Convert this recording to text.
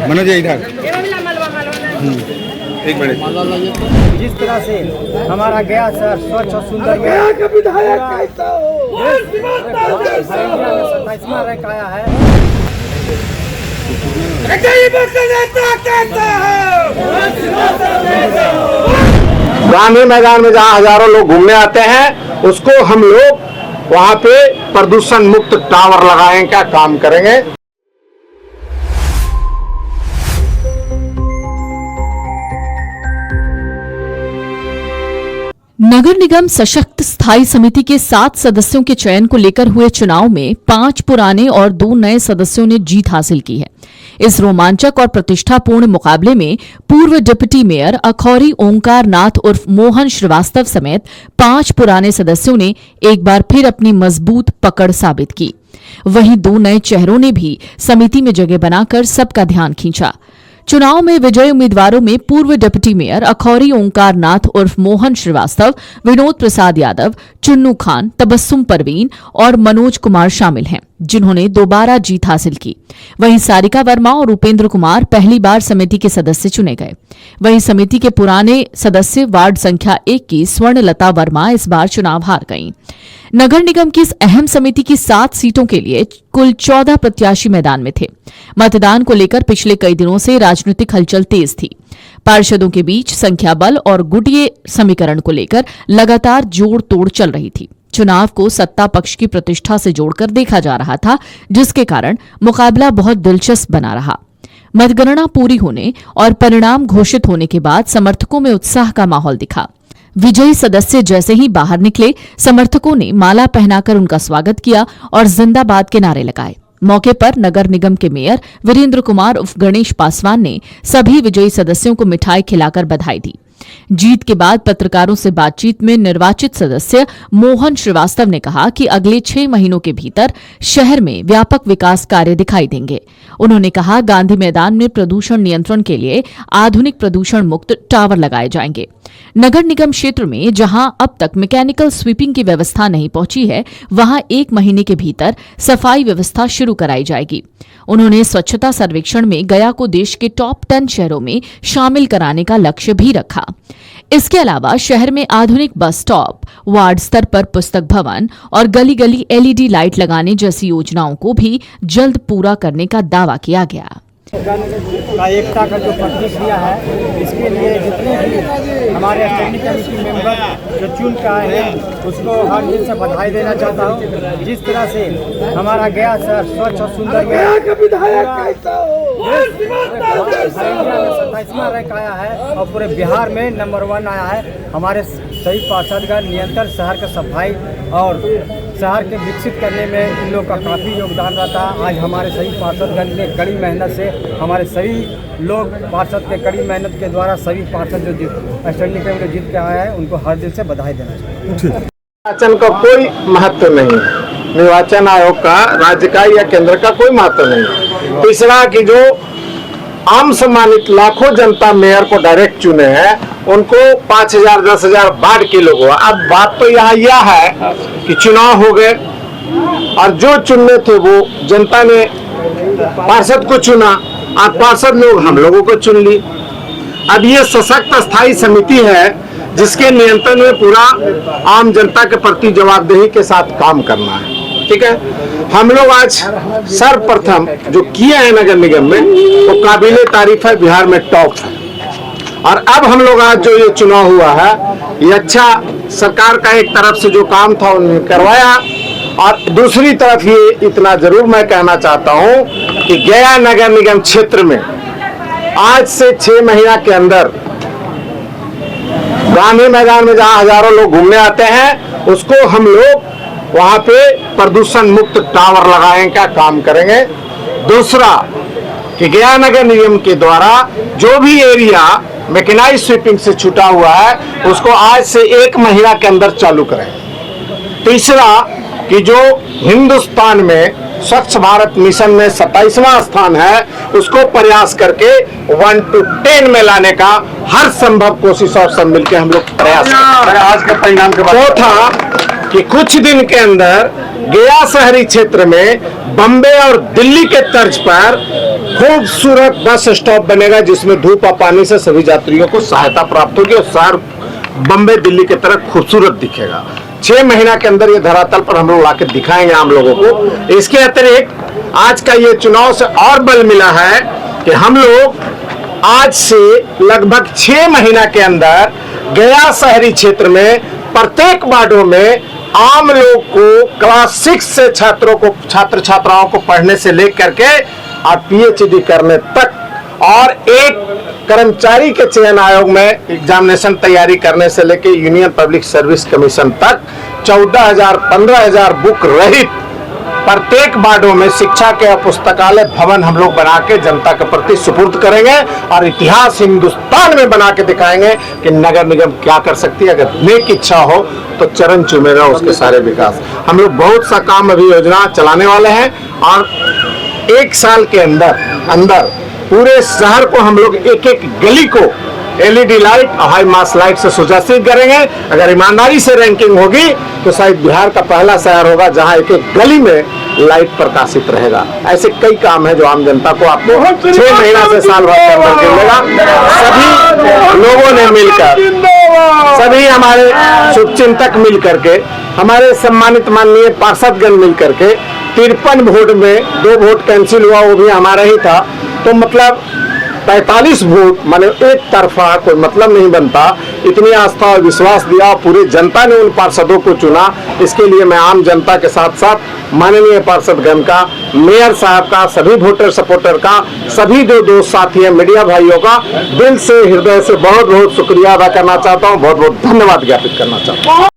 मनोज इधर एक मिनट। जिस तरह से हमारा गया शहर स्वच्छ और सुंदर गया का विधायक कैसा हो 27वां रैंक आया है। गांधी मैदान में जहां हजारों लोग घूमने आते हैं उसको हम लोग वहां पे प्रदूषण मुक्त टावर लगाने का काम करेंगे। नगर निगम सशक्त स्थायी समिति के 7 सदस्यों के चयन को लेकर हुए चुनाव में 5 पुराने और 2 नए सदस्यों ने जीत हासिल की है। इस रोमांचक और प्रतिष्ठापूर्ण मुकाबले में पूर्व डिप्टी मेयर अखौरी ओंकार नाथ उर्फ मोहन श्रीवास्तव समेत 5 पुराने सदस्यों ने एक बार फिर अपनी मजबूत पकड़ साबित की। वहीं 2 नए चेहरों ने भी समिति में जगह बनाकर सबका ध्यान खींचा। चुनाव में विजयी उम्मीदवारों में पूर्व डिप्टी मेयर अखौरी ओंकार नाथ उर्फ मोहन श्रीवास्तव, विनोद प्रसाद यादव, चुन्नू खान, तबस्सुम परवीन और मनोज कुमार शामिल हैं, जिन्होंने दोबारा जीत हासिल की। वहीं सारिका वर्मा और उपेंद्र कुमार पहली बार समिति के सदस्य चुने गए। वहीं समिति के पुराने सदस्य वार्ड संख्या 1 की स्वर्णलता वर्मा इस बार चुनाव हार गईं। नगर निगम की इस अहम समिति की 7 सीटों के लिए कुल 14 प्रत्याशी मैदान में थे। मतदान को लेकर पिछले कई दिनों से राजनीतिक हलचल तेज थी। पार्षदों के बीच संख्या बल और गुटिये समीकरण को लेकर लगातार जोड़ तोड़ चल रही थी। चुनाव को सत्ता पक्ष की प्रतिष्ठा से जोड़कर देखा जा रहा था, जिसके कारण मुकाबला बहुत दिलचस्प बना रहा। मतगणना पूरी होने और परिणाम घोषित होने के बाद समर्थकों में उत्साह का माहौल दिखा। विजयी सदस्य जैसे ही बाहर निकले, समर्थकों ने माला पहनाकर उनका स्वागत किया और जिंदाबाद के नारे लगाए। मौके पर नगर निगम के मेयर वीरेंद्र कुमार उर्फ गणेश पासवान ने सभी विजयी सदस्यों को मिठाई खिलाकर बधाई दी। जीत के बाद पत्रकारों से बातचीत में निर्वाचित सदस्य मोहन श्रीवास्तव ने कहा कि अगले 6 महीनों के भीतर शहर में व्यापक विकास कार्य दिखाई देंगे। उन्होंने कहा, गांधी मैदान में प्रदूषण नियंत्रण के लिए आधुनिक प्रदूषण मुक्त टावर लगाए जाएंगे। नगर निगम क्षेत्र में जहां अब तक मैकेनिकल स्वीपिंग की व्यवस्था नहीं पहुंची है, वहां 1 महीने के भीतर सफाई व्यवस्था शुरू कराई जाएगी। उन्होंने स्वच्छता सर्वेक्षण में गया को देश के टॉप 10 शहरों में शामिल कराने का लक्ष्य भी रखा। इसके अलावा शहर में आधुनिक बस स्टॉप, वार्ड स्तर पर पुस्तक भवन और गली गली LED लाइट लगाने जैसी योजनाओं को भी जल्द पूरा करने का दावा किया गया। का एकता का जो प्रतिक्रिया है, इसके लिए जितने भी हमारे स्टैंडिंग कमेटी मेंबर जो चुन के आए हैं उसको हर दिल से बधाई देना चाहता हूँ। जिस तरह से हमारा गया शहर स्वच्छ और सुंदर गया का विधायक कैसा हो 27वां रैंक आया है और पूरे बिहार में नंबर 1 आया है। हमारे सही पार्षदगण निरंतर शहर का सफाई और शहर के विकसित करने में इन लोग का काफ़ी योगदान रहता है। आज हमारे सभी पार्षदगण ने कड़ी मेहनत से, हमारे सभी लोग पार्षद के कड़ी मेहनत के द्वारा सभी पार्षद जो स्टैंडिंग कमेटी जीत के आए हैं उनको हर दिल से बधाई देना चाहिए। निर्वाचन का कोई महत्व नहीं, निर्वाचन आयोग का राज्य का या केंद्र का कोई महत्व नहीं। तीसरा कि जो आम सम्मानित लाखों जनता मेयर को डायरेक्ट चुने हैं उनको 5,000 10,000 बांट के लोग हुआ। अब बात तो यहाँ यह है कि चुनाव हो गए और जो चुनने थे वो जनता ने पार्षद को चुना, आज पार्षद लोग हम लोगों को चुन ली। अब ये सशक्त स्थायी समिति है जिसके नियंत्रण में पूरा आम जनता के प्रति जवाबदेही के साथ काम करना है। ठीक है, हम लोग आज सर्वप्रथम जो किए हैं नगर निगम में वो काबिले तारीफ है, बिहार में टॉप है। और अब हम लोग आज जो ये चुनाव हुआ है ये अच्छा सरकार का एक तरफ से जो काम था उन्होंने करवाया, और दूसरी तरफ ये इतना जरूर मैं कहना चाहता हूँ कि गया नगर निगम क्षेत्र में आज से 6 महीना के अंदर गांधी मैदान में जहां हजारों लोग घूमने आते हैं उसको हम लोग वहां पे प्रदूषण मुक्त टावर लगाने का काम करेंगे। दूसरा कि गया नगर निगम के द्वारा जो भी एरिया मैकेनाइज स्वीपिंग से छूटा हुआ है उसको आज से 1 महीना के अंदर चालू करें। तीसरा कि जो हिंदुस्तान में स्वच्छ भारत मिशन में 27वां स्थान है उसको प्रयास करके 1 to 10 में लाने का हर संभव कोशिश और सब मिलकर हम लोग प्रयास करें। आज के परिणाम के बाद चौथा कि कुछ दिन के अंदर गया शहरी क्षेत्र में बम्बे और दिल्ली के तर्ज पर खूबसूरत बस स्टॉप बनेगा, जिसमें धूप और पानी से सभी यात्रियों को सहायता प्राप्त होगी और शहर बम्बे दिल्ली की तरह खूबसूरत दिखेगा। 6 महीना के अंदर ये धरातल पर हम लोग लाके दिखाएंगे आम लोगों को। इसके अतिरिक्त आज का ये चुनाव से और बल मिला है कि हम लोग आज से लगभग 6 महीना के अंदर गया शहरी क्षेत्र में प्रत्येक वार्डों में आम लोग को क्लास 6 से छात्र छात्राओं को पढ़ने से लेकर के और पीएचडी करने तक और एक कर्मचारी के चयन आयोग में एग्जामिनेशन तैयारी करने से लेकर यूनियन पब्लिक सर्विस कमीशन तक 14,000 15,000 बुक रहित प्रत्येक वार्डों में शिक्षा के पुस्तकालय भवन हम लोग बना के जनता के प्रति सुपुर्द करेंगे और इतिहास हिंदुस्तान में बना के दिखाएंगे कि नगर निगम क्या कर सकती है। अगर नेक इच्छा हो तो चरण चूमेगा उसके सारे विकास। हम लोग बहुत सा काम अभी योजना चलाने वाले हैं और 1 साल के अंदर पूरे शहर को हम लोग एक एक गली को एलईडी लाइट और हाई मास लाइट से सुसज्जित करेंगे। अगर ईमानदारी से रैंकिंग होगी तो शायद बिहार का पहला शहर होगा जहां एक एक गली में लाइट प्रकाशित रहेगा। ऐसे कई काम है जो आम जनता को आपको 6 महीना से साल भर के अंदर मिलेगा। सभी लोगों ने मिलकर, सभी हमारे शुभचिंतक मिल करके, हमारे सम्मानित माननीय पार्षदगण मिल करके 53 वोट में 2 वोट कैंसिल हुआ, वो भी हमारा ही था, तो मतलब 45 वोट माने एक तरफा कोई मतलब नहीं बनता। इतनी आस्था और विश्वास दिया, पूरी जनता ने उन पार्षदों को चुना। इसके लिए मैं आम जनता के साथ साथ माननीय पार्षदगण का, मेयर साहब का, सभी वोटर सपोर्टर का, सभी जो दोस्त साथी है, मीडिया भाइयों का दिल से हृदय से बहुत बहुत शुक्रिया अदा करना चाहता हूँ, बहुत बहुत धन्यवाद ज्ञापित करना चाहता हूँ।